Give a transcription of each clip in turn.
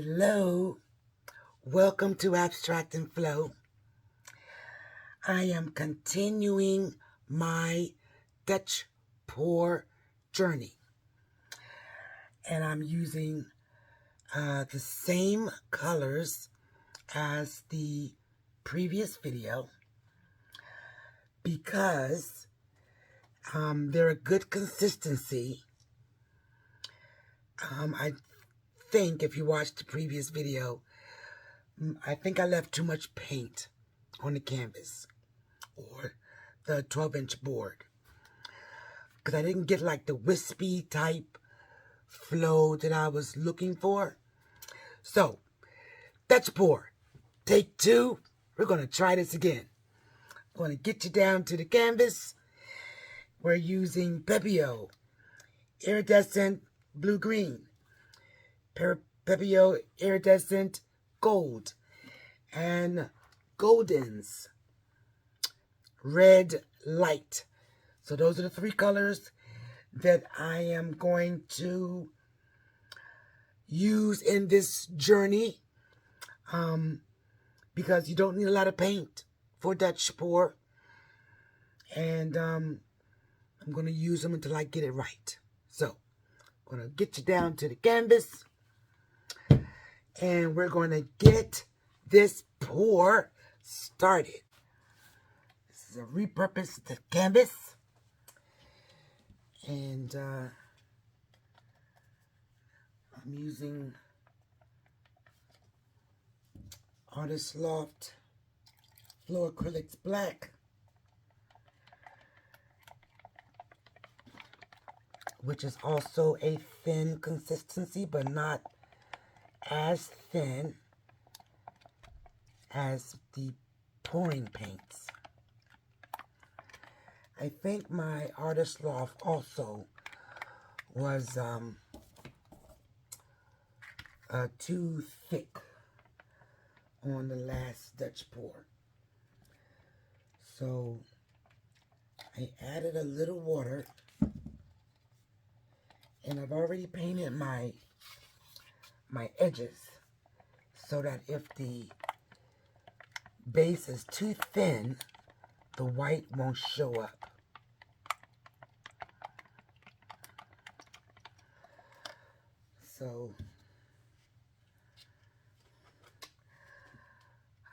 Hello, welcome to Abstract and Flow. I am continuing my Dutch pour journey, and I'm using the same colors as the previous video because they're a good consistency. I think if you watched the previous video, I think I left too much paint on the canvas or the 12-inch board because I didn't get like the wispy type flow that I was looking for. So, Dutch pour, take 2. We're going to try this again. I'm going to get you down to the canvas. We're using Pebeo, Iridescent blue-green, Pebeo Iridescent gold, and Golden's red light. So those are the 3 colors that I am going to use in this journey because you don't need a lot of paint for Dutch pour, and I'm going to use them until I get it right. So I'm going to get you down to the canvas and we're going to get this pour started. This is a repurposed canvas, and I'm using Loft Acrylic black, which is also a thin consistency, but not as thin as the pouring paints. I think my Artist Loft also was too thick on the last Dutch pour. So I added a little water, and I've already painted my edges so that if the base is too thin, the white won't show up. So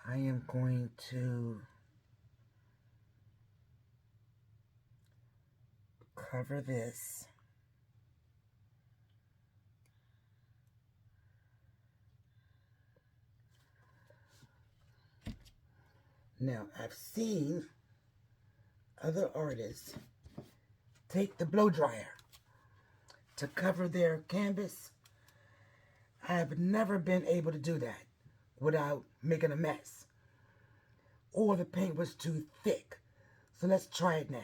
I am going to cover this. Now, I've seen other artists take the blow dryer to cover their canvas. I have never been able to do that without making a mess, or the paint was too thick. So let's try it now.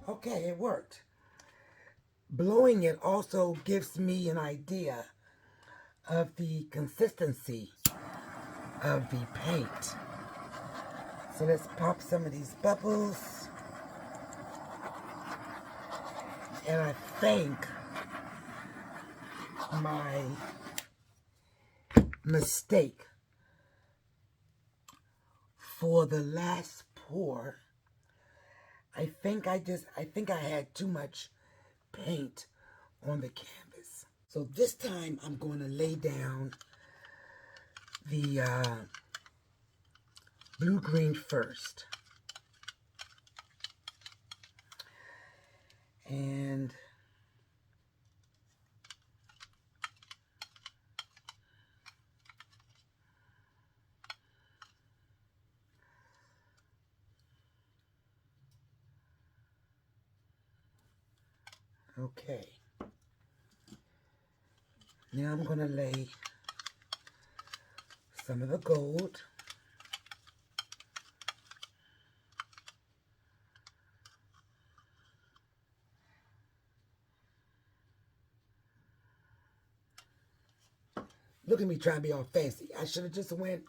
Okay, it worked. Blowing it also gives me an idea of the consistency of the paint. So let's pop some of these bubbles. And I think my mistake for the last pour, I think I had too much paint on the canvas. So this time I'm going to lay down the blue-green first. And okay. Now I'm going to lay some of the gold. Look at me trying to be all fancy. I should have just went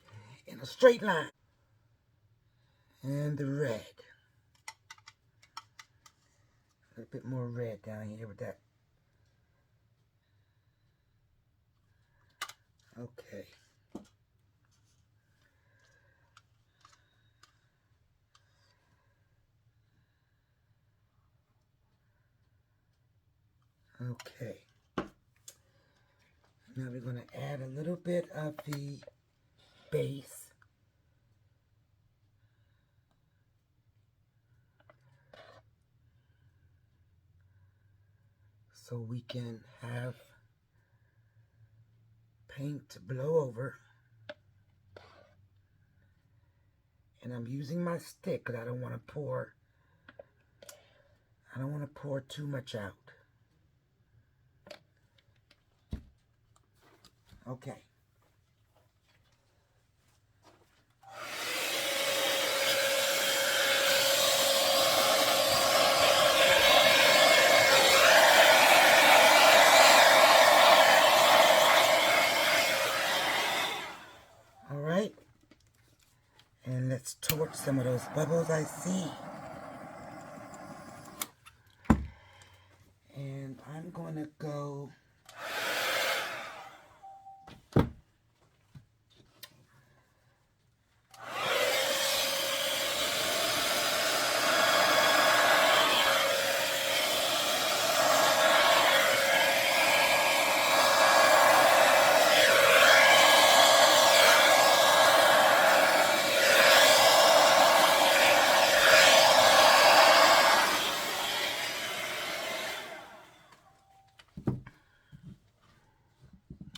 in a straight line. And the red. A little bit more red down here with that. Okay. Okay. Now we're going to add a little bit of the base. So we can have paint to blow over. And I'm using my stick because I don't want to pour too much out. Okay. All right. And let's torch some of those bubbles I see. And I'm going to go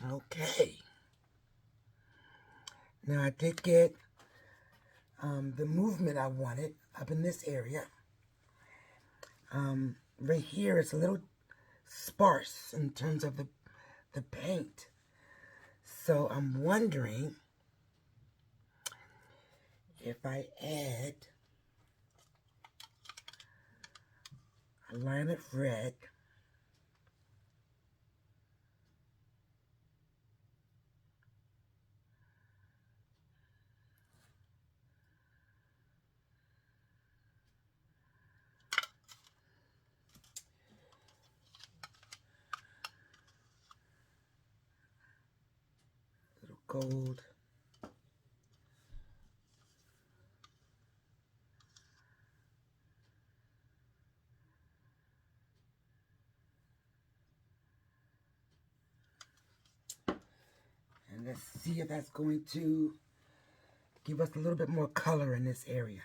okay. Now I did get the movement I wanted up in this area. Right here it's a little sparse in terms of the paint. So I'm wondering if I add a line of red gold. And let's see if that's going to give us a little bit more color in this area.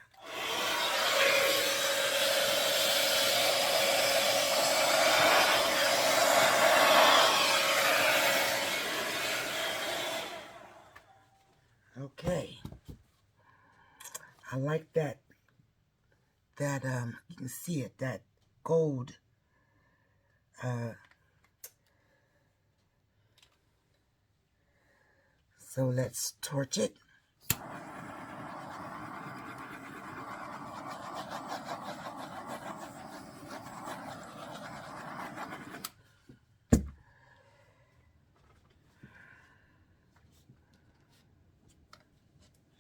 Okay. I like that you can see it, that gold so let's torch it.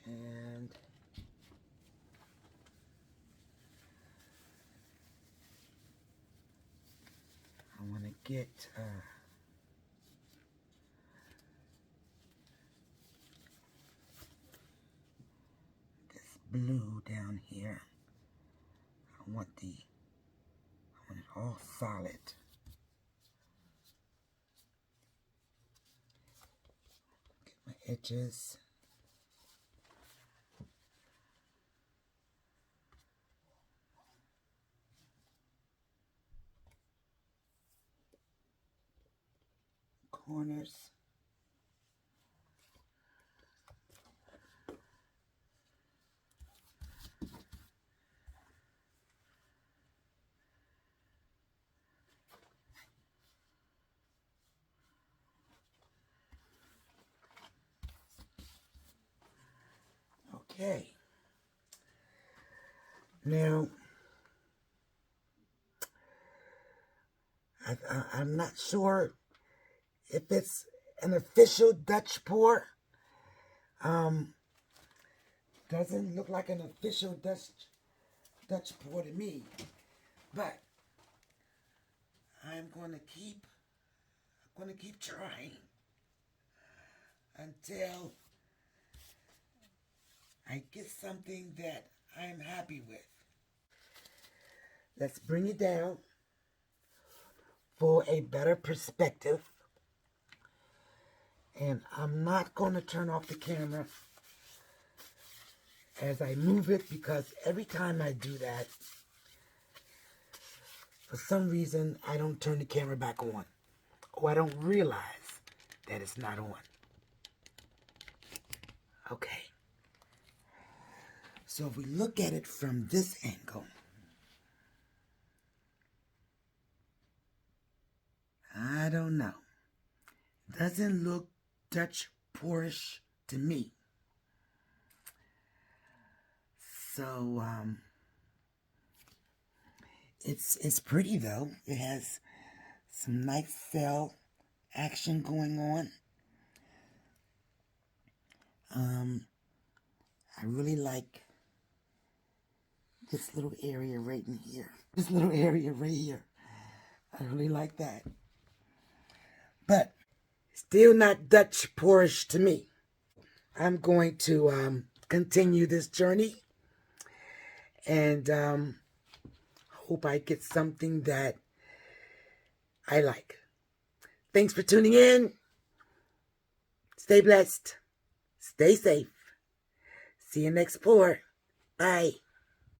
And I want to get this blue down here. I want it all solid. Get my edges. Corners. Okay. Now, I'm not sure if it's an official Dutch pour. Doesn't look like an official Dutch pour to me, but I'm gonna keep trying until I get something that I'm happy with. Let's bring it down for a better perspective. And I'm not going to turn off the camera as I move it, because every time I do that, for some reason, I don't turn the camera back on, or I don't realize that it's not on. Okay. So if we look at it from this angle, I don't know. Doesn't look Dutch pourish to me. So it's pretty though. It has some Naphthol action going on. I really like this little area right in here. This little area right here. I really like that. But still not Dutch pourish to me. I'm going to continue this journey, and hope I get something that I like. Thanks for tuning in. Stay blessed. Stay safe. See you next pour. Bye.